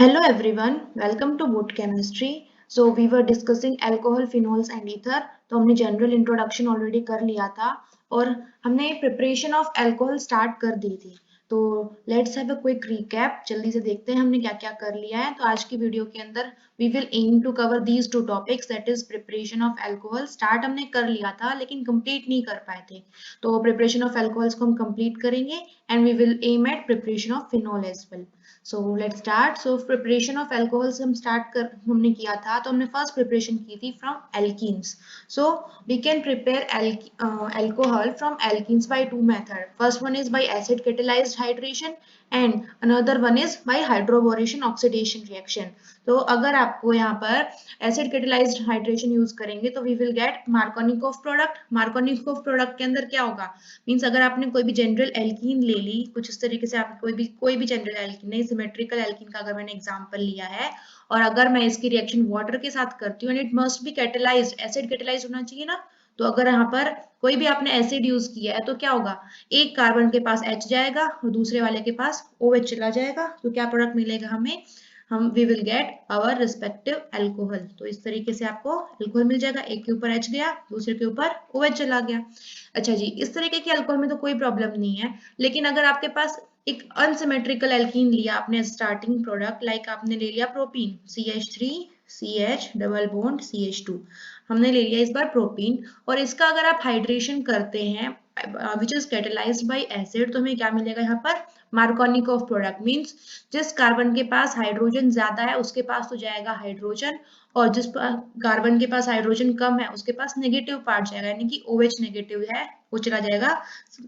Hello everyone, welcome to Boot Chemistry. So we were discussing alcohol, phenols and ether. तो हमने general introduction already कर लिया था और हमने प्रिपरेशन ऑफ अल्कोहल स्टार्ट कर दी थी. तो let's have a quick recap. जल्दी से देखते हैं हमने क्या क्या कर लिया है. तो आज की वीडियो के अंदर we will aim to cover these two topics, that is preparation of alcohol. Start हमने कर लिया था लेकिन कंप्लीट नहीं कर पाए थे. तो प्रिपरेशन ऑफ अल्कोहल्स को हम कंप्लीट करेंगे and we will aim at preparation of phenol as well. So let's start. So preparation of alcohols हमने किया था. तो हमने फर्स्ट प्रिपरेशन की थी from alkenes. So we can prepare alcohol from alkenes by two methods. First one is by acid catalyzed hydration and another one is by hydroboration oxidation reaction. तो अगर आपको यहाँ पर एसिड कैटेलाइज्ड हाइड्रेशन यूज करेंगे तो we will get Markovnikov product. Markovnikov product के अंदर क्या होगा, मींस अगर आपने कोई भी जनरल एल्कीन ले ली, कुछ इस तरीके से आप कोई भी जनरल एल्कीन नहीं, सिमेट्रिकल एल्कीन का अगर मैंने एग्जांपल लिया है और अगर मैं इसकी रिएक्शन वाटर के साथ करती हूँ and it must be catalysed, acid catalysed होना चाहिए ना. तो अगर यहाँ पर कोई भी आपने एसिड यूज किया है तो क्या होगा, एक कार्बन के पास H जाएगा और दूसरे वाले के पास OH चला जाएगा. तो क्या प्रोडक्ट मिलेगा हमें, हम we will get our respective alcohol. तो इस तरीके से आपको अल्कोहल मिल जाएगा. एक के ऊपर H गया, दूसरे के ऊपर OH चला गया. अच्छा जी, इस तरीके के अल्कोहल में तो कोई प्रॉब्लम नहीं है. लेकिन अगर आपके पास एक अनसिमेट्रिकल एल्कीन लिया आपने स्टार्टिंग प्रोडक्ट, लाइक आपने ले लिया propene CH3 CH double bond CH2, हमने ले लिया इस बार प्रोपीन, और इसका अगर आप हाइड्रेशन करते हैं which is catalysed bye acid, तो हमें क्या मिलेगा यहाँ पर, मार्कोनिकोव प्रोडक्ट. मींस जिस कार्बन के पास हाइड्रोजन ज्यादा है उसके पास तो जाएगा हाइड्रोजन, और जिस कार्बन के पास हाइड्रोजन कम है उसके पास नेगेटिव पार्ट जाएगा, यानी कि OH नेगेटिव है वो चला जाएगा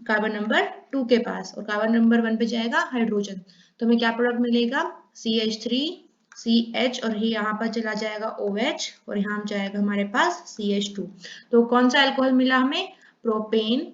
कार्बन नंबर 2 के पास और कार्बन नंबर 1 पे जाएगा हाइड्रोजन. तो हमें क्या प्रोडक्ट मिलेगा, CH3 CH और ये यहाँ पर चला जाएगा OH और यहाँ जाएगा हमारे पास CH2. तो कौन सा अल्कोहल मिला हमें, प्रोपेन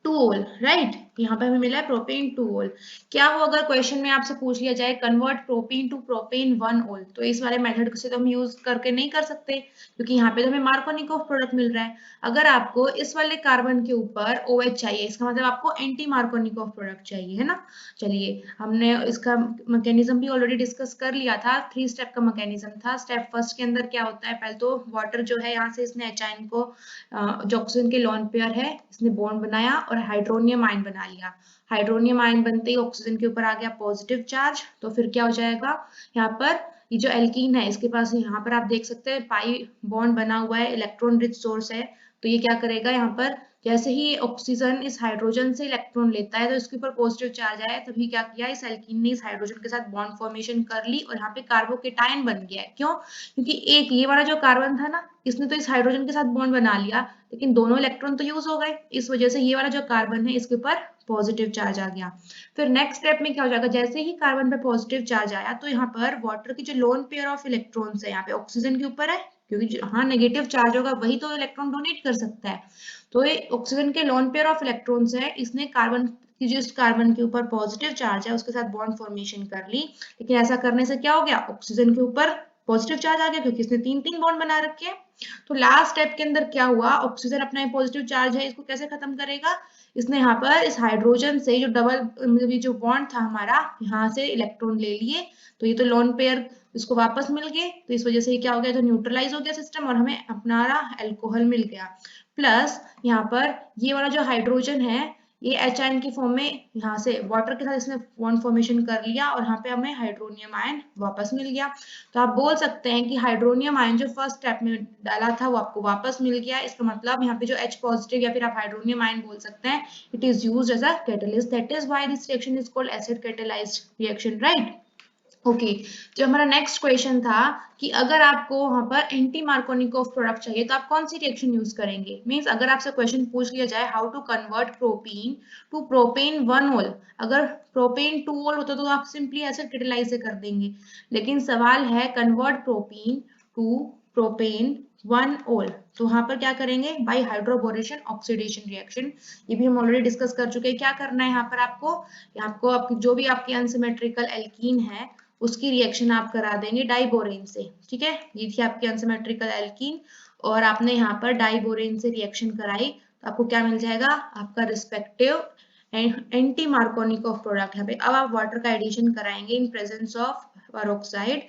2-ol, राइट. यहाँ पे हमें मिला है प्रोपेन 2-ol. क्या हो अगर क्वेश्चन में आपसे पूछ लिया जाए convert propane two propane 1-ol, तो इस वाले मेथड से तो हम यूज करके नहीं कर सकते क्योंकि यहाँ पे तो हमें मार्कोनिकोव प्रोडक्ट मिल रहा है. अगर आपको इस वाले कार्बन के ऊपर OH चाहिए, इसका मतलब आपको एंटी मार्कोनिकोव प्रोडक्ट चाहिए, है ना. चलिए, हमने इसका मैकेनिज्म भी ऑलरेडी डिस्कस कर लिया था. 3 स्टेप का मैकेनिज्म था. स्टेप फर्स्ट के अंदर क्या होता है, पहले तो वाटर जो है यहाँ से इसने एचाइन को जो ऑक्सीजन के लोन पेयर है इसने बॉन्ड बनाया और हाइड्रोनियम आयन बना लिया. हाइड्रोनियम आयन बनते ही ऑक्सीजन के ऊपर आ गया पॉजिटिव चार्ज. तो फिर क्या हो जाएगा, यहाँ पर ये जो एल्कीन है इसके पास यहाँ पर आप देख सकते हैं पाई बॉन्ड बना हुआ है, इलेक्ट्रॉन रिच सोर्स है. तो ये क्या करेगा, यहाँ पर जैसे ही ऑक्सीजन इस हाइड्रोजन से इलेक्ट्रॉन लेता है तो इसके ऊपर पॉजिटिव चार्ज आया, तभी क्या किया, इस एल्कीन ने इस हाइड्रोजन के साथ बॉन्ड फॉर्मेशन कर ली और यहाँ पे कार्बोकेटायन बन गया है. क्यों, क्योंकि एक ये वाला जो कार्बन था ना इसने तो इस हाइड्रोजन के साथ बॉन्ड बना लिया लेकिन दोनों इलेक्ट्रॉन तो यूज हो गए, इस वजह से ये वाला जो कार्बन है इसके ऊपर पॉजिटिव चार्ज आ गया. फिर नेक्स्ट स्टेप में क्या हो जाएगा, जैसे ही कार्बन पे पॉजिटिव चार्ज आया तो यहाँ पर वाटर की जो लोन पेयर ऑफ इलेक्ट्रॉन्स है यहाँ पे ऑक्सीजन के ऊपर है, क्योंकि जहाँ नेगेटिव चार्ज होगा वही तो इलेक्ट्रॉन डोनेट कर सकता है. तो ये ऑक्सीजन के लोन पेयर ऑफ इलेक्ट्रॉन्स है, इसने कार्बन की जिस कार्बन के ऊपर पॉजिटिव चार्ज है उसके साथ बॉन्ड फॉर्मेशन कर ली. लेकिन ऐसा करने से क्या हो गया, ऑक्सीजन के ऊपर पॉजिटिव चार्ज आ गया क्योंकि इसने 3-3 बॉन्ड बना रखे हैं. तो लास्ट स्टेप के अंदर क्या हुआ, ऑक्सीजन अपना पॉजिटिव चार्ज है इसको कैसे खत्म करेगा, इसने यहाँ पर इस हाइड्रोजन से जो डबल मतलब जो बॉन्ड था हमारा यहाँ से इलेक्ट्रॉन ले लिए, तो ये तो लोन पेयर इसको वापस मिल गए. तो इस वजह से क्या हो गया, तो न्यूट्रलाइज हो गया सिस्टम और हमें अपना अल्कोहल मिल गया. प्लस यहाँ पर ये वाला जो हाइड्रोजन है ये एच की फॉर्म में यहाँ से वाटर के साथ इसने बॉन्ड फॉर्मेशन कर लिया और यहाँ पे हमें हाइड्रोनियम आयन वापस मिल गया. तो आप बोल सकते हैं कि हाइड्रोनियम आयन जो फर्स्ट स्टेप में डाला था वो आपको वापस मिल गया. इसका मतलब यहाँ पे जो H पॉजिटिव या फिर आप हाइड्रोनियम आयन बोल सकते हैं, it is used as a catalyst. That is why this reaction is called acid catalysed reaction, right. Okay, जो हमारा नेक्स्ट क्वेश्चन था कि अगर आपको वहां पर एंटी मार्कोनिकोव प्रोडक्ट चाहिए तो आप कौन सी रिएक्शन यूज करेंगे. मींस अगर आपसे क्वेश्चन पूछ लिया जाए how to convert propene to propane 1-ol, अगर प्रोपेन 2-ol होता तो आप सिंपली एसिड कैटेलाइज से कर देंगे. लेकिन सवाल है convert propene to propane 1-ol, तो वहां पर क्या करेंगे, बाय हाइड्रोबोरेशन ऑक्सीडेशन रिएक्शन. ये भी हम ऑलरेडी डिस्कस कर चुके हैं. क्या करना है यहाँ पर आपको जो भी आपकी अनसिमेट्रिकल एल्कीन है उसकी रिएक्शन आप करा देंगे डाइबोरेन से. ठीक है, ये थी आपकी अनसिमेट्रिकल एल्कीन और आपने यहाँ पर डाइबोरेन से रिएक्शन कराई तो आपको क्या मिल जाएगा, आपका रिस्पेक्टिव एंटी मार्कोनिकॉफ प्रोडक्ट यहाँ पे। अब आप वाटर का एडिशन कराएंगे इन प्रेजेंस ऑफ पेरोक्साइड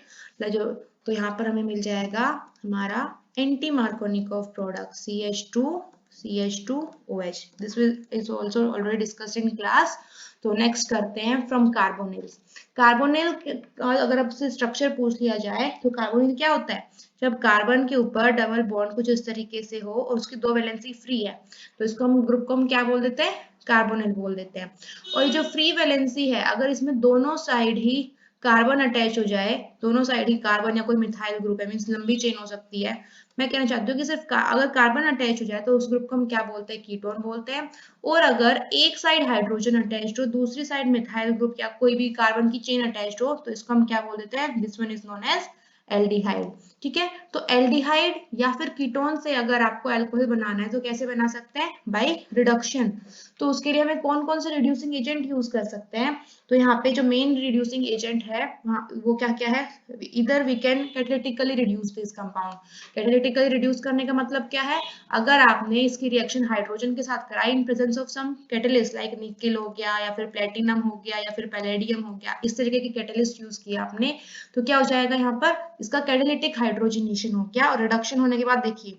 जो, तो यहाँ पर हमें मिल जाएगा हमारा anti Markovnikov product CH2OH। This is also already discussed in class. तो नेक्स्ट करते हैं फ्रॉम कार्बोनिल्स। कार्बोनिल अगर आपसे स्ट्रक्चर पूछ लिया जाए तो कार्बोनिल क्या होता है? जब कार्बन के ऊपर डबल बॉन्ड कुछ इस तरीके से हो और उसकी 2 वैलेंसी फ्री है तो इसको हम ग्रुप को हम क्या बोल देते हैं? कार्बोनिल बोल देते हैं। और ये जो फ्री वैलेंसी है, अगर इसमें दोनों साइड ही कार्बन अटैच हो जाए, दोनों साइड ही कार्बन या कोई मिथाइल ग्रुप है, मीन्स लंबी चेन हो सकती है, मैं कहना चाहती हूँ कि सिर्फ अगर कार्बन अटैच हो जाए तो उस ग्रुप को हम क्या बोलते हैं? कीटोन बोलते हैं। और अगर एक साइड हाइड्रोजन अटैच्ड हो, दूसरी साइड मिथाइल ग्रुप या कोई भी कार्बन की चेन अटैच्ड हो, तो इसको हम क्या बोल देते हैं? This one is known as aldehyde. ठीक है, तो एल्डिहाइड या फिर कीटोन से अगर आपको अल्कोहल बनाना है तो कैसे बना सकते हैं? By reduction. तो उसके लिए हमें कौन कौन से रिड्यूसिंग एजेंट यूज कर सकते हैं? तो यहाँ पे जो मेन रिड्यूसिंग एजेंट है वो क्या क्या है? इधर we can catalytically reduce this compound. Catalytically reduce करने का मतलब क्या है? अगर आपने इसकी रिएक्शन हाइड्रोजन के साथ कराई in presence of some catalyst like nickel हो गया या फिर प्लेटिनम हो गया या फिर पैलेडियम हो गया, इस तरीके के कैटलिस्ट यूज किया आपने, तो क्या हो जाएगा यहाँ पर? इसका कैटालिटिक हाइड्रोजनेशन हो गया। और रिडक्शन होने के बाद देखिए,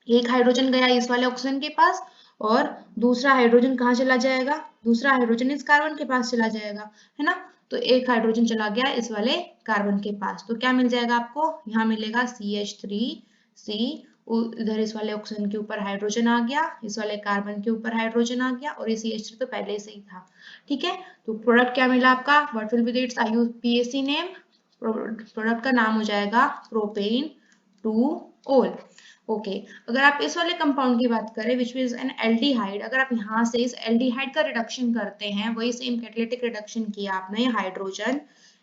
एक हाइड्रोजन गया इस वाले ऑक्सीजन के पास और दूसरा हाइड्रोजन कहाँ चला जाएगा? दूसरा हाइड्रोजन इस कार्बन के पास चला जाएगा, है ना? तो एक हाइड्रोजन चला गया इस वाले कार्बन के पास, तो क्या मिल जाएगा आपको? यहाँ मिलेगा CH3C। इधर इस वाले ऑक्सीजन के ऊपर हाइड्रोजन आ गया, इस वाले कार्बन के ऊपर हाइड्रोजन आ गया और ये CH3 तो पहले से ही था। ठीक है, तो प्रोडक्ट क्या मिला आपका? What will be it's IUPAC name? Product का नाम हो जाएगा प्रोपेन 2-ओल। ओके, अगर आप इस वाले कंपाउंड की बात करें विच इज एन एल्डिहाइड, अगर आप यहाँ से इस एल्डिहाइड का रिडक्शन करते हैं, वही सेम कैटालिटिक रिडक्शन किया आपने hydrogen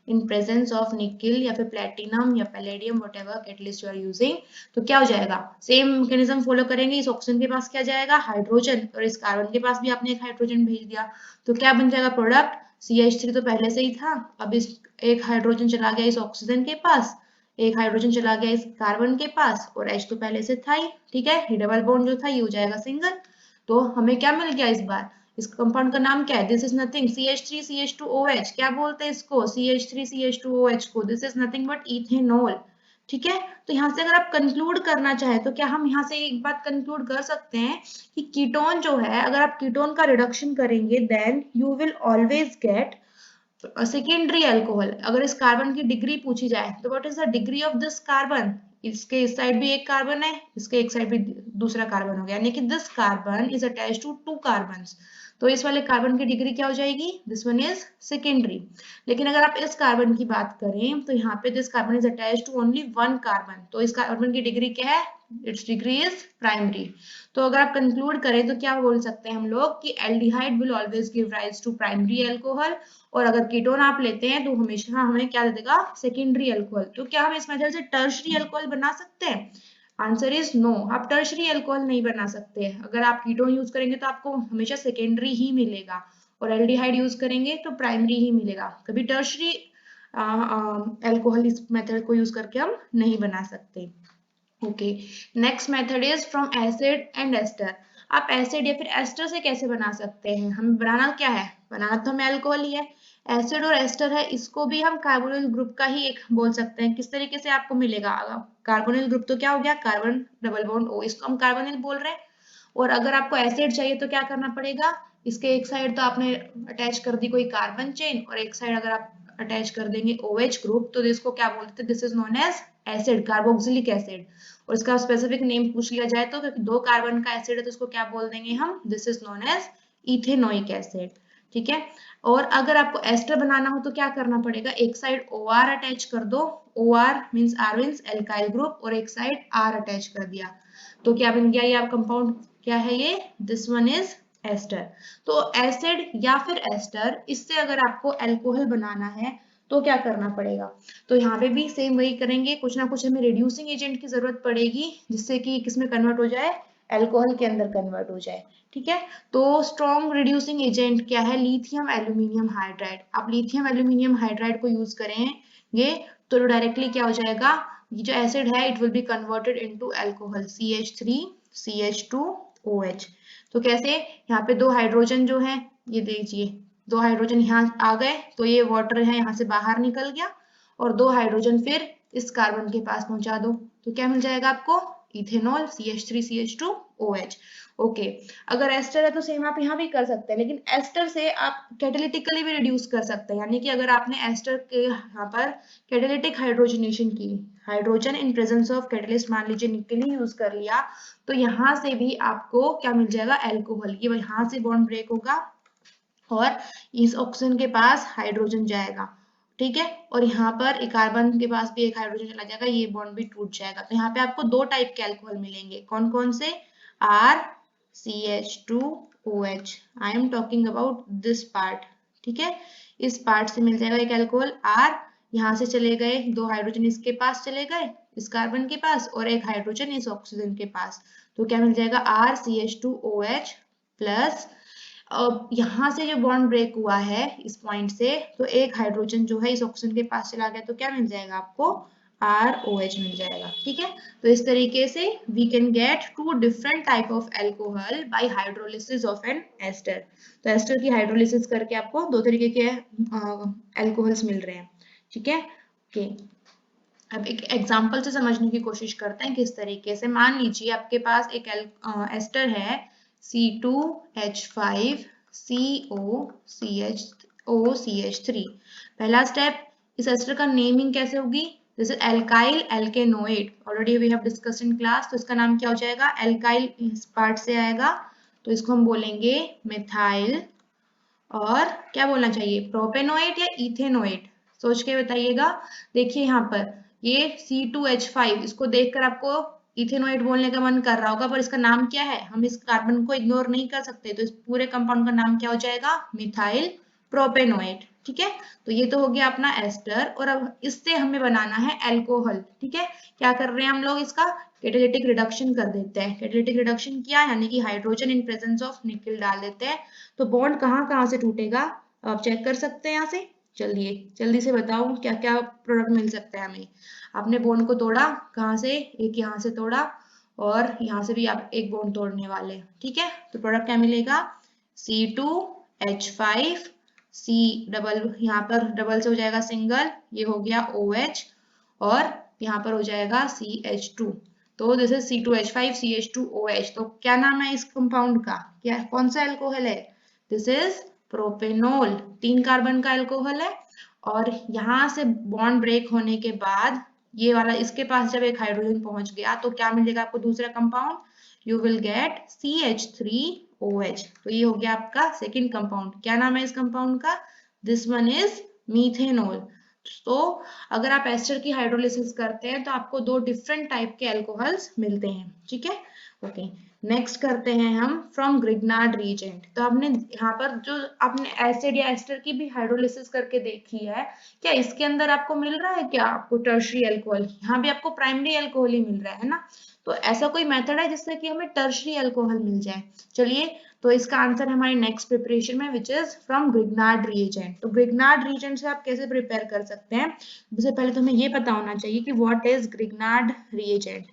in presence of nickel या फिर प्लेटिनम या palladium whatever catalyst you are using, तो क्या हो जाएगा? सेम मैकेनिज्म फॉलो करेंगे। इस ऑक्सीजन के पास क्या जाएगा? हाइड्रोजन, और इस कार्बन के पास भी आपने एक हाइड्रोजन भेज दिया, तो क्या बन जाएगा प्रोडक्ट? CH3 तो पहले से ही था, अब इस एक हाइड्रोजन चला गया इस ऑक्सीजन के पास, एक हाइड्रोजन चला गया इस कार्बन के पास और H तो पहले से था ही। ठीक है, ये डबल बॉन्ड जो था ये हो जाएगा सिंगल। तो हमें क्या मिल गया इस बार? इस कंपाउंड का नाम क्या है? This is nothing CH3CH2OH। क्या बोलते हैं इसको? CH3CH2OH को। This is nothing but ethanol. ठीक है, तो यहाँ से अगर आप कंक्लूड करना चाहें तो क्या हम यहाँ से एक बात कंक्लूड कर सकते हैं कि कीटोन जो है, अगर आप कीटोन का रिडक्शन करेंगे then you will always get secondary alcohol. अगर इस कार्बन की डिग्री पूछी जाए तो what is the degree of this carbon? इसके इस साइड भी एक कार्बन है, इसके एक साइड भी दूसरा कार्बन हो गया, यानी कि this carbon is attached to 2 carbons. तो इस वाले कार्बन की डिग्री क्या हो जाएगी? This one is secondary. लेकिन अगर आप इस कार्बन की बात करें तो यहाँ पे this carbon is attached to only 1 carbon, तो इस कार्बन की डिग्री क्या है? Its degree is primary. तो अगर आप कंक्लूड करें तो क्या बोल सकते हैं हम लोग कि aldehyde will always give rise to primary alcohol, और अगर कीटोन आप लेते हैं तो हमेशा हमें क्या दे देगा? Secondary alcohol. तो क्या हम इस मेथड से टर्शरी अल्कोहल बना सकते हैं? आंसर इज नो, आप टर्शरी अल्कोहल नहीं बना सकते। अगर आप कीटोन यूज करेंगे तो आपको हमेशा सेकेंडरी ही मिलेगा, और एल्डिहाइड यूज करेंगे तो प्राइमरी ही मिलेगा। कभी टर्शरी अल्कोहल इस मेथड को यूज करके हम नहीं बना सकते। Okay, next method is from acid and ester. आप एसिड या फिर एस्टर से कैसे बना सकते हैं? हमें बनाना क्या है? बनाना तो हमें अल्कोहल ही है। एसिड और एस्टर है, इसको भी हम कार्बोनिल ग्रुप का ही एक बोल सकते हैं। किस तरीके से आपको मिलेगा? कार्बोनिल ग्रुप तो क्या हो गया? कार्बन डबल बॉन्ड O, इसको हम कार्बोनिल बोल रहे हैं। और अगर आपको एसिड चाहिए तो क्या करना पड़ेगा? इसके एक साइड तो आपने अटैच कर दी कोई कार्बन चेन, और एक साइड अगर आप अटैच कर देंगे OH ग्रुप, तो इसको क्या बोलते हैं? This is known as acid, carboxylic acid. और इसका स्पेसिफिक नेम पूछ लिया जाए तो, क्योंकि 2 कार्बन का एसिड है तो इसको क्या बोल देंगे हम? This is known as ethanoic acid. ठीक है, और अगर आपको एस्टर बनाना हो तो क्या करना पड़ेगा? एक साइड OR अटैच कर दो, OR मींस आर्विन्स एल्काइल ग्रुप, और एक साइड R अटैच कर दिया, तो क्या बन गया? ये आप कंपाउंड क्या है ये? This one is ester. तो एसिड या फिर एस्टर, इससे अगर आपको अल्कोहल बनाना है तो क्या करना पड़ेगा? तो यहाँ पे भी सेम वही करेंगे, कुछ ना कुछ हमें रिड्यूसिंग एजेंट की जरूरत पड़ेगी जिससे कि किसमें कन्वर्ट हो जाए? अल्कोहल के अंदर कन्वर्ट हो जाए। ठीक है, तो स्ट्रॉन्ग रिड्यूसिंग एजेंट क्या है? Lithium aluminium hydride. आप लिथियम एल्यूमिनियम हाइड्राइड को यूज करेंगे तो डायरेक्टली क्या हो जाएगा? ये जो एसिड है it will be converted into alcohol CH3CH2OH। तो कैसे? यहाँ पे 2 हाइड्रोजन जो है ये देखिए 2 हाइड्रोजन यहाँ आ गए तो ये वाटर है यहाँ से बाहर निकल गया और 2 हाइड्रोजन फिर इस कार्बन के पास पहुंचा दो तो क्या मिल जाएगा आपको इथेनॉल CH3CH2OH। ओके, अगर एस्टर है तो सेम आप यहाँ भी कर सकते हैं, लेकिन एस्टर से आप कैटालिटिकली भी रिड्यूस कर सकते हैं, यानी कि अगर आपने एस्टर के यहाँ पर कैटालिटिक हाइड्रोजनेशन की, hydrogen in presence of catalyst मान लीजिए निकल यूज कर लिया, तो यहाँ से भी आपको क्या मिल जाएगा एल्कोहल, ये यहाँ से बॉन्ड ब्रेक होगा और इस ऑक्सीजन के पास हाइड्रोजन जाएगा, ठीक है, और यहाँ पर एक कार्बन के पास भी एक हाइड्रोजन चला जाएगा, ये बॉन्ड भी टूट जाएगा। तो यहाँ पे आपको 2 टाइप के अल्कोहल मिलेंगे, कौन कौन से, RCH2OH, I am talking about this part, ठीक है, इस पार्ट से मिल जाएगा एक अल्कोहल R, यहाँ से चले गए 2 हाइड्रोजन इसके पास चले गए इस कार्बन के पास और एक हाइड्रोजन इस ऑक्सीजन के पास, तो क्या मिल जाएगा RCH2OH प्लस, अब यहाँ से जो बॉन्ड ब्रेक हुआ है इस पॉइंट से, तो एक हाइड्रोजन जो है इस ऑक्सीजन के पास चला गया, तो क्या मिल जाएगा आपको ROH मिल जाएगा, ठीक है। तो इस तरीके से we can get 2 different type of alcohol by hydrolysis of an ester. तो एस्टर की हाइड्रोलिसिस करके आपको 2 तरीके के अल्कोहल्स मिल रहे हैं, ठीक है। ओके, अब एक एग्जांपल से समझने की कोशिश करते हैं किस तरीके से। मान लीजिए आपके पास एक एस्टर है C2H5COCH3। पहला स्टेप, इस एस्टर का नेमिंग कैसे होगी, this is alkyl alkanoate, already we have discussed in class, तो इसका नाम क्या हो जाएगा, एल्काइल इस पार्ट से आएगा, तो इसको हम बोलेंगे मिथाइल, और क्या बोलना चाहिए, प्रोपेनोएट या इथेनोएट, सोच के बताइएगा। देखिए यहाँ पर ये C2H5, इसको देखकर आपको इथेनोएट बोलने का मन कर रहा होगा, पर इसका नाम क्या है, हम इस कार्बन को इग्नोर नहीं कर सकते, तो इस पूरे कंपाउंड का नाम क्या हो जाएगा, मिथाइल प्रोपेनोएट, ठीक है। तो ये तो हो गया अपना एस्टर, और अब इससे हमें बनाना है अल्कोहल, ठीक है। क्या कर रहे हैं हम लोग, इसका कैटालिटिक रिडक्शन कर देते हैं। कैटालिटिक रिडक्शन किया यानी कि हाइड्रोजन इन प्रेजेंस ऑफ निकल डाल देते हैं, तो बॉन्ड कहाँ कहाँ से टूटेगा, आप चेक कर सकते हैं यहाँ से। चलिए जल्दी से बताओ क्या क्या प्रोडक्ट मिल सकता है हमें। आपने बॉन्ड को तोड़ा, कहाँ से, एक यहाँ से तोड़ा और यहाँ से भी आप एक बॉन्ड तोड़ने वाले, ठीक है। तो प्रोडक्ट क्या मिलेगा, C2H5, C डबल, यहाँ पर डबल से हो जाएगा सिंगल, ये हो गया OH, और यहाँ पर हो जाएगा CH2, तो दिस इज C2H5CH2OH। तो क्या नाम है इस कंपाउंड का, क्या कौन सा अल्कोहल है, दिस इज प्रोपेनॉल, 3 कार्बन का अल्कोहल है, और यहाँ से बॉन्ड ब्रेक होने के बाद ये वाला इसके पास जब एक हाइड्रोजन पहुंच गया, तो क्या मिलेगा आपको दूसरा compound, you will get CH3OH। तो ये हो गया आपका सेकेंड कंपाउंड, क्या नाम है इस कंपाउंड का, दिस वन इज मीथेनॉल। तो अगर आप एस्टर की हाइड्रोलिसिस करते हैं तो आपको 2 डिफरेंट टाइप के अल्कोहल्स मिलते हैं, ठीक है। ओके, नेक्स्ट करते हैं हम फ्रॉम ग्रिग्नार्ड रिएजेंट। तो हमने यहाँ पर जो आपने एसिड या एस्टर की भी हाइड्रोलिसिस करके देखी है, क्या इसके अंदर आपको मिल रहा है, क्या आपको टर्शरी अल्कोहल, यहाँ भी आपको प्राइमरी अल्कोहल ही मिल रहा है ना, तो ऐसा कोई मेथड है जिससे कि हमें टर्शरी अल्कोहल मिल जाए। चलिए, तो इसका आंसर हमारी नेक्स्ट प्रिपरेशन में which is from Grignard reagent. तो ग्रिग्नार्ड रिएजेंट से आप कैसे प्रिपेयर कर सकते हैं, सबसे पहले तो हमें ये पता होना चाहिए कि व्हाट इज ग्रिग्नार्ड रिएजेंट।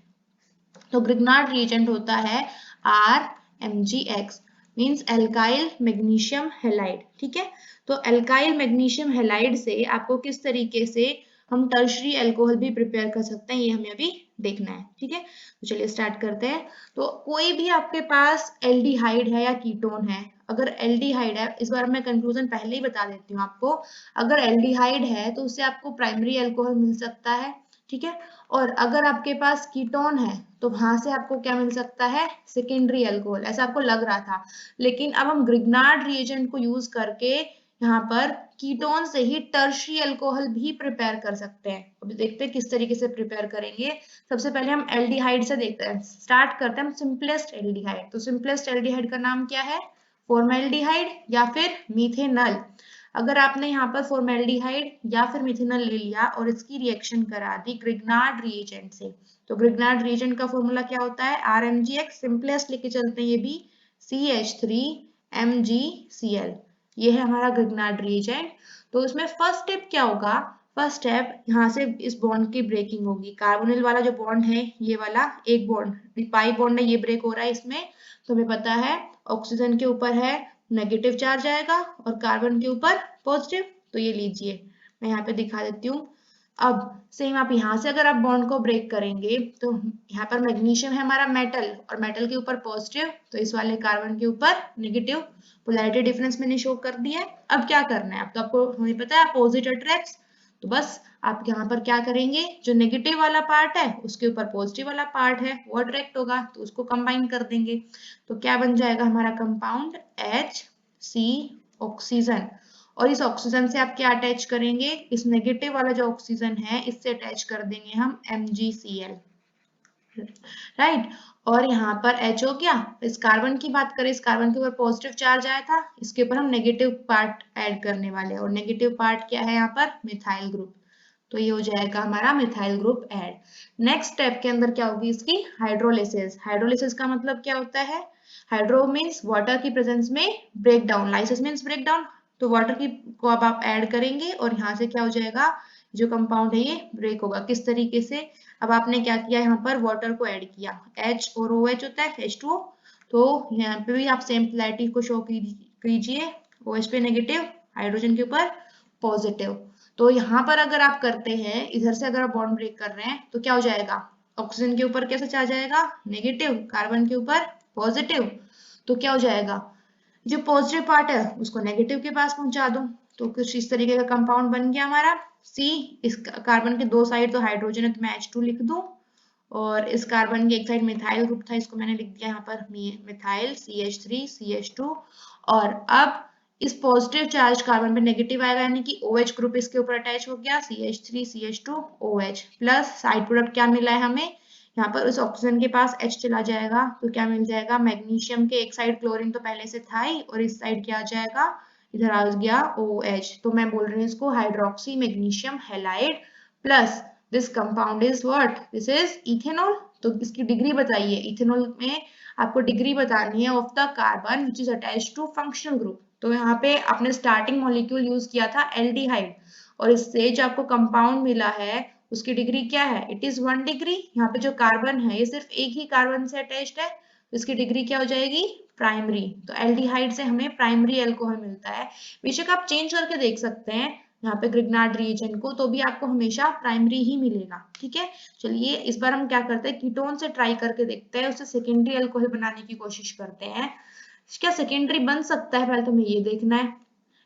तो ग्रिग्नार्ड रिएजेंट होता है RMgX, means alkyl magnesium halide, ठीक है। तो एल्काइल मैग्नीशियम हैलाइड से आपको किस तरीके से हम टर्शरी अल्कोहल भी प्रिपेयर कर सकते हैं, ये हमें अभी देखना है, ठीक है। तो चलिए स्टार्ट करते हैं। तो कोई भी आपके पास एल्डिहाइड है या कीटोन है, अगर एल्डिहाइड है, इस बार मैं कंक्लूजन पहले ही बता देती हूँ आपको, अगर एल्डिहाइड है तो उससे आपको प्राइमरी अल्कोहल मिल सकता है, ठीक है, और अगर आपके पास कीटोन है तो वहां से आपको क्या मिल सकता है, सेकेंडरी अल्कोहल, ऐसा आपको लग रहा था, लेकिन अब हम ग्रिग्नार्ड रिएजेंट को यूज करके यहाँ पर कीटोन से ही टर्शरी अल्कोहल भी प्रिपेयर कर सकते हैं। अभी देखते हैं किस तरीके से प्रिपेयर करेंगे। सबसे पहले हम एल्डिहाइड से देखते हैं, स्टार्ट करते हैं हम सिंपलेस्ट एल्डिहाइड। तो सिंपलेस्ट एल्डिहाइड का नाम क्या है, फॉर्मेल्डिहाइड या फिर मीथेनॉल। अगर आपने यहाँ पर फॉर्मेल्डिहाइड या फिर मिथेनॉल ले लिया और इसकी रिएक्शन करा दी ग्रिग्नार्ड रिएजेंट से, तो ग्रिग्नार्ड रिएजेंट का फॉर्मूला क्या होता है, RMgX, सिंपलेस्ट लेके चलते हैं ये भी, CH3MgCl, ये है हमारा ग्रिग्नार्ड रिएजेंट। तो इसमें फर्स्ट स्टेप क्या होगा, फर्स्ट स्टेप यहाँ से इस बॉन्ड की ब्रेकिंग होगी, कार्बोनिल वाला जो बॉन्ड है, ये वाला एक बॉन्ड पाई बॉन्ड है, ये ब्रेक हो रहा है इसमें, तो हमें पता है ऑक्सीजन के ऊपर है नेगेटिव चार्ज आएगा और कार्बन के ऊपर पॉजिटिव। तो ये लीजिए मैं यहाँ पे दिखा देती हूँ। अब सेम आप यहाँ से अगर आप बॉन्ड को ब्रेक करेंगे तो यहाँ पर मैग्नीशियम है हमारा मेटल और मेटल के ऊपर पॉजिटिव, तो इस वाले कार्बन के ऊपर नेगेटिव। पोलैरिटी डिफरेंस मैंने शो कर दिया है। अब क्या करना है, अब तो आपको हमें पता है अपोजिट अट्रैक्ट्स, तो बस आप यहाँ पर क्या करेंगे, जो नेगेटिव वाला पार्ट है उसके ऊपर पॉजिटिव वाला पार्ट है वो अट्रैक्ट होगा, तो उसको कंबाइन कर देंगे। तो क्या बन जाएगा हमारा कंपाउंड HC ऑक्सीजन। और इस ऑक्सीजन से आप क्या अटैच करेंगे, इस नेगेटिव वाला जो ऑक्सीजन है इससे अटैच कर देंगे हम MgCl, राइट। और यहाँ पर H हो गया। इस कार्बन की बात करें, इस कार्बन के ऊपर पॉजिटिव चार्ज आया था, इसके ऊपर हम नेगेटिव पार्ट ऐड करने वाले हैं और नेगेटिव पार्ट क्या है यहाँ पर, मिथाइल ग्रुप। तो ये हो जाएगा हमारा methyl group add. Next step के अंदर क्या होगी इसकी, हाइड्रोलिसिस। हाइड्रोलिसिस का मतलब क्या होता है, हाइड्रो मीन्स वाटर की प्रेजेंस में break down, lysis means break down. तो वाटर की को अब आप ऐड करेंगे और यहाँ से क्या हो जाएगा, जो कंपाउंड है ये ब्रेक होगा। किस तरीके से, अब आपने क्या किया, यहाँ पर वाटर को ऐड किया, H और OH होता है H2O, तो यहाँ पे भी आप सेम पोलैरिटी को शो कीजिए, OH पे नेगेटिव, हाइड्रोजन के ऊपर पॉजिटिव। तो यहाँ पर अगर आप करते हैं, इधर से अगर आप बॉन्ड ब्रेक कर रहे हैं तो क्या हो जाएगा, ऑक्सीजन के ऊपर कैसे चार्ज आएगा, नेगेटिव, कार्बन के ऊपर पॉजिटिव। तो क्या हो जाएगा, जो पॉजिटिव पार्ट है उसको नेगेटिव के पास पहुंचा दो, तो कुछ इस तरीके का कंपाउंड बन गया हमारा C। इस कार्बन के दो साइड तो हाइड्रोजन है तो मैं H2 लिख दूं, और इस कार्बन के एक साइड मिथाइल ग्रुप था, इसको मैंने लिख दिया यहाँ पर मिथाइल CH3 CH2। और अब इस पॉजिटिव चार्ज कार्बन पे नेगेटिव आएगा, यानी कि OH ग्रुप इसके ऊपर अटैच हो गया, CH3 CH2 OH plus side product क्या मिला है हमें, यहाँ पर उस ऑक्सीजन के पास H चला जाएगा तो क्या मिल जाएगा, मैग्नीशियम के एक साइड क्लोरीन तो पहले से था ही, और इस साइड क्या आ जाएगा, इधर आ गया OH। तो मैं बोल रही हूँ इसको hydroxy magnesium halide plus this compound is what, this is ethanol. तो इसकी डिग्री बताइए, इथेनॉल में आपको डिग्री बतानी है of the carbon which is attached to functional group. तो यहाँ पे आपने स्टार्टिंग मॉलिक्यूल यूज किया था एल्डिहाइड, और इससे जो आपको कंपाउंड मिला है उसकी डिग्री क्या है, इट इज 1 डिग्री। यहाँ पे जो कार्बन है ये सिर्फ एक ही कार्बन से अटैच्ड है, तो इसकी डिग्री क्या हो जाएगी, प्राइमरी। तो एल्डिहाइड से हमें प्राइमरी अल्कोहल मिलता है। बेशक आप चेंज करके देख सकते हैं यहाँ पे ग्रिग्नार्ड रिएजेंट को, तो भी आपको हमेशा प्राइमरी ही मिलेगा, ठीक है। चलिए इस बार हम क्या करते हैं, कीटोन से ट्राई करके देखते हैं, उससे सेकेंडरी अल्कोहल बनाने की कोशिश करते हैं। क्या सेकेंडरी बन सकता है, पहले तो हमें ये देखना है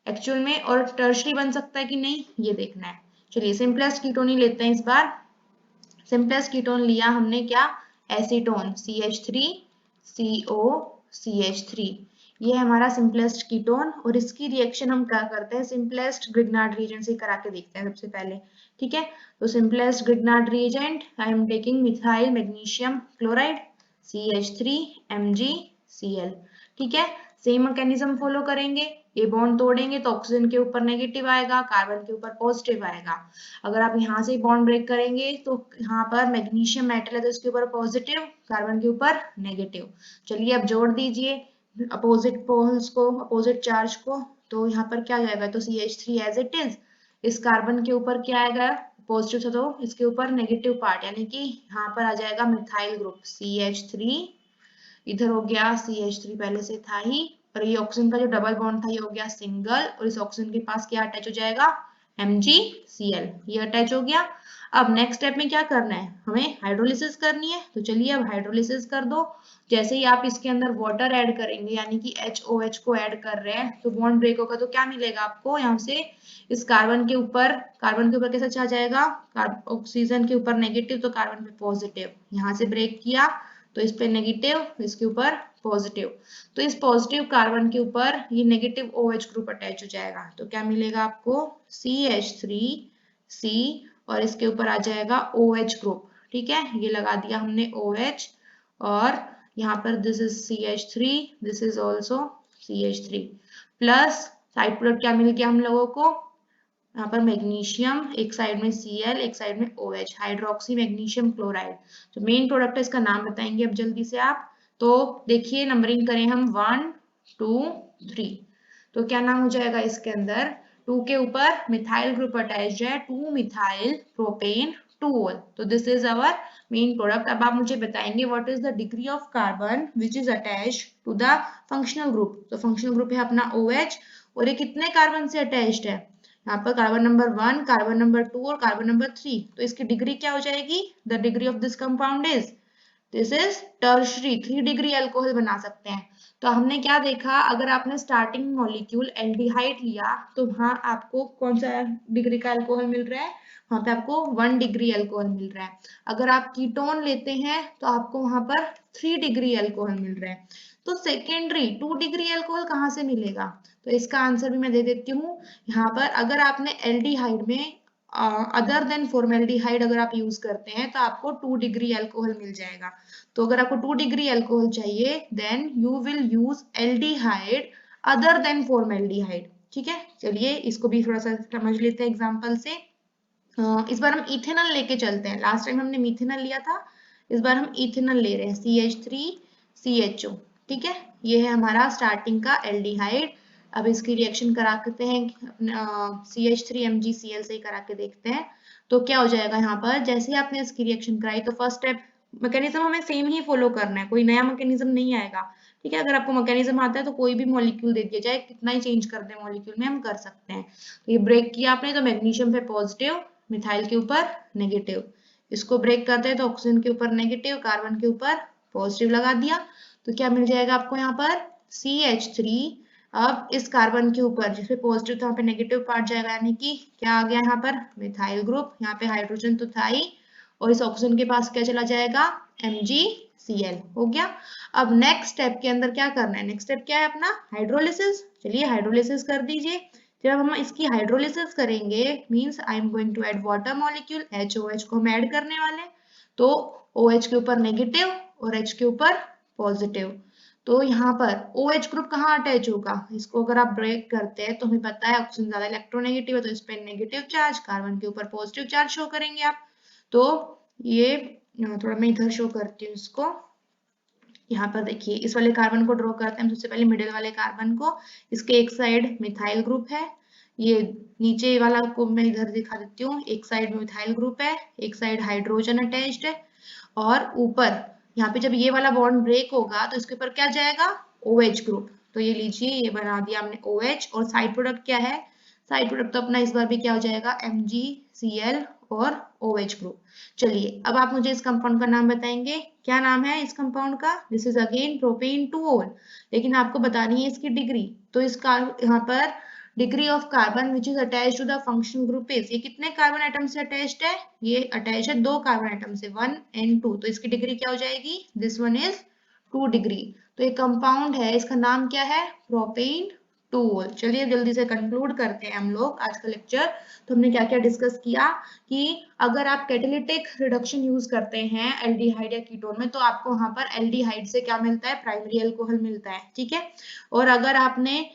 एक्चुअल में, और टर्शरी बन सकता है कि नहीं ये देखना है। चलिए सिंपलेस्ट कीटोन ही लेते हैं इस बार। सिंपलेस्ट कीटोन लिया हमने क्या, एसीटोन CH3CO CH3, ये है हमारा सिंपलेस्ट कीटोन। और इसकी रिएक्शन हम क्या करते हैं, सिंपलेस्ट ग्रिग्नार्ड रिएजेंट से करा के देखते हैं सबसे पहले, ठीक है। तो simplest Grignard reagent, I am taking methyl magnesium chloride CH3MgCl, ठीक है। सेम मैकेनिज्म फॉलो करेंगे, ये बॉन्ड तोड़ेंगे तो ऑक्सीजन के ऊपर नेगेटिव आएगा, कार्बन के ऊपर पॉजिटिव आएगा। अगर आप यहाँ से बॉन्ड ब्रेक करेंगे तो यहाँ पर मैग्नीशियम मेटल है तो इसके ऊपर पॉजिटिव, कार्बन के ऊपर नेगेटिव। चलिए अब जोड़ दीजिए अपोजिट पोल्स को, अपोजिट चार्ज को, तो यहाँ पर क्या जाएगा, तो CH3 एज इट इज, इस कार्बन के ऊपर क्या आएगा, पॉजिटिव था तो इसके ऊपर नेगेटिव पार्ट, यानी कि यहाँ पर आ जाएगा मिथाइल ग्रुप CH3, इधर हो गया CH3 पहले से था ही, और ये ऑक्सीजन का जो डबल बॉन्ड था ये हो गया सिंगल, और इस ऑक्सीजन के पास क्या अटैच हो जाएगा, MgCl, ये अटैच हो गया। अब नेक्स्ट स्टेप में क्या करना है, हमें हाइड्रोलिसिस करनी है, तो चलिए अब हाइड्रोलिसिस कर दो। जैसे ही आप इसके अंदर वाटर ऐड करेंगे, यानी कि HOH को ऐड कर रहे हैं, तो बॉन्ड ब्रेक होगा, तो क्या मिलेगा आपको, यहाँ से इस कार्बन के ऊपर कैसा चार्ज आएगा, ऑक्सीजन के ऊपर नेगेटिव तो कार्बन पे पॉजिटिव, यहाँ से ब्रेक किया तो इस पे नेगेटिव, इसके ऊपर पॉजिटिव, तो इस पॉजिटिव कार्बन के ऊपर ये नेगेटिव OH ग्रुप अटैच हो जाएगा, तो क्या मिलेगा आपको CH3C, और इसके ऊपर आ जाएगा OH ग्रुप, ठीक है। ये लगा दिया हमने OH, और यहाँ पर this is CH3, this is also CH3 plus side product क्या मिल गया हम लोगों को, यहाँ पर मैग्नीशियम, एक साइड में Cl, एक साइड में OH, हाइड्रोक्सी मैग्नीशियम क्लोराइड। तो मेन प्रोडक्ट है, इसका नाम बताएंगे अब जल्दी से आप। तो देखिए नंबरिंग करें हम 1 2 3, तो क्या नाम हो जाएगा इसके अंदर, 2 के ऊपर मिथाइल ग्रुप अटैच्ड है, 2 मिथाइल प्रोपेन 2 तो this is our main product. अब आप मुझे बताएंगे what is the degree of carbon which is attached to the functional group. तो फंक्शनल ग्रुप है अपना OH और ये कितने कार्बन से अटैच्ड है? यहाँ पर कार्बन नंबर 1, कार्बन नंबर 2 और कार्बन नंबर 3। तो इसकी डिग्री क्या हो जाएगी? The degree of this compound is, this is tertiary, 3 degree alcohol बना सकते हैं। तो हमने क्या देखा, अगर आपने स्टार्टिंग मॉलिक्यूल एल्डिहाइड लिया तो वहां आपको कौन सा डिग्री का अल्कोहल मिल रहा है? वहां पे आपको 1 डिग्री अल्कोहल मिल रहा है। अगर आप कीटोन लेते हैं तो आपको वहां पर 3 डिग्री अल्कोहल मिल रहा है। तो सेकेंडरी 2 डिग्री अल्कोहल कहाँ से मिलेगा? तो इसका आंसर भी मैं दे देती हूँ। यहाँ पर अगर आपने एल्डिहाइड में अदर देन फॉर्मेल्डिहाइड अगर आप यूज करते हैं तो आपको 2 डिग्री अल्कोहल मिल जाएगा। तो अगर आपको 2 डिग्री अल्कोहल चाहिए then you will use aldehyde other than formaldehyde. ठीक है, चलिए इसको भी थोड़ा सा समझ लेते हैं एग्जांपल से। इस बार हम इथेनॉल लेके चलते हैं। लास्ट टाइम हमने मिथेनॉल लिया था, इस बार हम इथेनॉल ले रहे हैं, CH3CHO। ठीक है, ये है हमारा स्टार्टिंग का एल्डिहाइड। अब इसकी रिएक्शन कराते हैं CH3MgCl से ही करा के देखते हैं। तो क्या हो जाएगा यहाँ पर, जैसे ही आपने इसकी रिएक्शन कराई तो फर्स्ट स्टेप मैकेनिज्म हमें सेम ही फॉलो करना है, कोई नया मैकेनिज्म नहीं आएगा। ठीक है, अगर आपको मैकेनिज्म आता है तो कोई भी मॉलिक्यूल दे दिया जाए, कितना ही चेंज कर दे मॉलिक्यूल में, हम कर सकते हैं। तो ये ब्रेक किया आपने तो मैग्नीशियम पे पॉजिटिव, मिथाइल के ऊपर नेगेटिव। इसको ब्रेक करते हैं तो ऑक्सीजन के ऊपर नेगेटिव, कार्बन के ऊपर पॉजिटिव लगा दिया। तो क्या मिल जाएगा आपको यहाँ पर? CH3। अब इस कार्बन के ऊपर जिसपे पॉजिटिव था वहां पे नेगेटिव पार्ट जाएगा, यानी कि क्या आ गया यहाँ पर? Methyl group. यहाँ पे हाइड्रोजन तो था ही, और इस ऑक्सीजन के पास क्या चला जाएगा? MgCl हो गया। अब नेक्स्ट स्टेप के अंदर क्या करना है? नेक्स्ट स्टेप क्या है अपना? हाइड्रोलिसिस। चलिए हाइड्रोलिसिस कर दीजिए। जब हम इसकी हाइड्रोलिसिस करेंगे means I am going to add water molecule, HOH को हम ऐड करने वाले। तो OH के ऊपर नेगेटिव और H के ऊपर पॉजिटिव। तो यहाँ पर OH ग्रुप कहाँ अटैच होगा? इसको अगर आप ब्रेक करते हैं तो हमें पता है ऑक्सीजन ज्यादा इलेक्ट्रोनेगेटिव है तो इस पे नेगेटिव चार्ज, कार्बन के ऊपर पॉजिटिव चार्ज शो करेंगे आप। तो ये थोड़ा मैं इधर शो करती हूँ इसको। यहाँ पर देखिए इस वाले कार्बन को ड्रॉ करते हैं सबसे पहले, मिडिल वाले कार्बन को। इसके एक साइड मिथाइल ग्रुप है, ये नीचे वाला को मैं इधर दिखा देती हूँ। एक साइड में मिथाइल ग्रुप है, एक साइड हाइड्रोजन अटैच्ड है, और ऊपर यहाँ पे जब ये वाला बॉन्ड ब्रेक होगा तो इसके ऊपर क्या जाएगा? OH group. तो ये लीजिए, ये बना दिया हमने OH, और साइड प्रोडक्ट क्या है? साइड प्रोडक्ट तो अपना इस बार भी क्या हो जाएगा? MgCl और OH ग्रुप। चलिए अब आप मुझे इस कंपाउंड का नाम बताएंगे, क्या नाम है इस कंपाउंड का? दिस इज अगेन प्रोपेन 2 लेकिन आपको बतानी है इसकी डिग्री। तो इसका यहाँ पर degree of carbon which is attached to the functional group is, ये कितने कार्बन एटम से अटैच्ड है? ये अटैच है 2 कार्बन एटम से, 1 and 2। तो इसकी डिग्री क्या हो जाएगी? This one is 2 degree. तो ये कंपाउंड है, इसका नाम क्या है? प्रोपेन 2। चलिए जल्दी से कंक्लूड करते हैं हम लोग आज का लेक्चर। तो हमने क्या क्या डिस्कस किया कि अगर आप कैटालिटिक रिडक्शन यूज करते हैं एल्डिहाइड या कीटोन में तो आपको वहां पर एल्डिहाइड से क्या मिलता है? प्राइमरी अल्कोहल मिलता है। ठीक है, और अगर आपने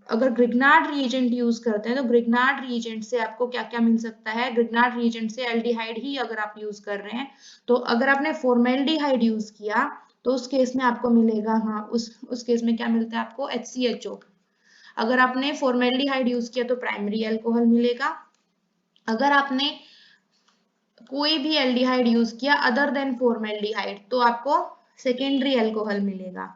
अगर ग्रिग्नार्ड रिएजेंट यूज करते हैं तो ग्रिग्नार्ड रिएजेंट से आपको क्या क्या मिल सकता है? ग्रिग्नार्ड रिएजेंट से एल्डिहाइड ही अगर आप यूज कर रहे हैं, तो अगर आपने फॉर्मेल्डिहाइड यूज किया तो उस केस में आपको मिलेगा, हाँ उस केस में क्या मिलता है आपको? HCHO। अगर आपने फॉर्मेल्डिहाइड यूज किया तो प्राइमरी अल्कोहल मिलेगा। अगर आपने कोई भी एल्डिहाइड यूज किया अदर देन फॉर्मेल्डिहाइड तो आपको सेकेंडरी अल्कोहल मिलेगा।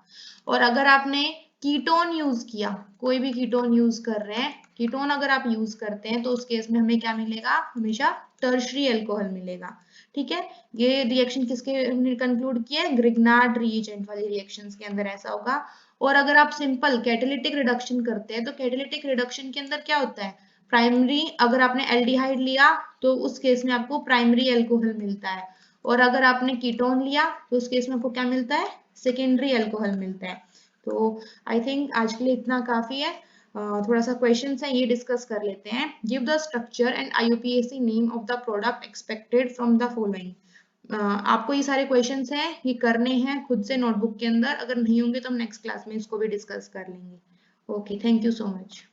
और अगर आपने कीटोन यूज किया, कोई भी कीटोन यूज कर रहे हैं, कीटोन अगर आप यूज करते हैं तो उस केस में हमें क्या मिलेगा? हमेशा टर्शरी अल्कोहल मिलेगा। ठीक है, ये रिएक्शन किसके हमने कंक्लूड किया है? ग्रिग्नार्ड रिएजेंट वाली रिएक्शंस के अंदर ऐसा होगा। और अगर आप सिंपल कैटालिटिक रिडक्शन करते हैं तो कैटालिटिक रिडक्शन के अंदर क्या होता है? प्राइमरी, अगर आपने एल्डिहाइड लिया तो उस केस में आपको प्राइमरी अल्कोहल मिलता है, और अगर आपने कीटोन लिया तो उस केस में आपको क्या मिलता है? सेकेंडरी अल्कोहल मिलता है। तो आई थिंक आज के लिए इतना काफी है। थोड़ा सा क्वेश्चन है ये डिस्कस कर लेते हैं। Give the structure and IUPAC name of the product expected from the following. आपको ये सारे क्वेश्चंस हैं, ये करने हैं खुद से नोटबुक के अंदर। अगर नहीं होंगे तो हम नेक्स्ट क्लास में इसको भी डिस्कस कर लेंगे। Okay, thank you so much.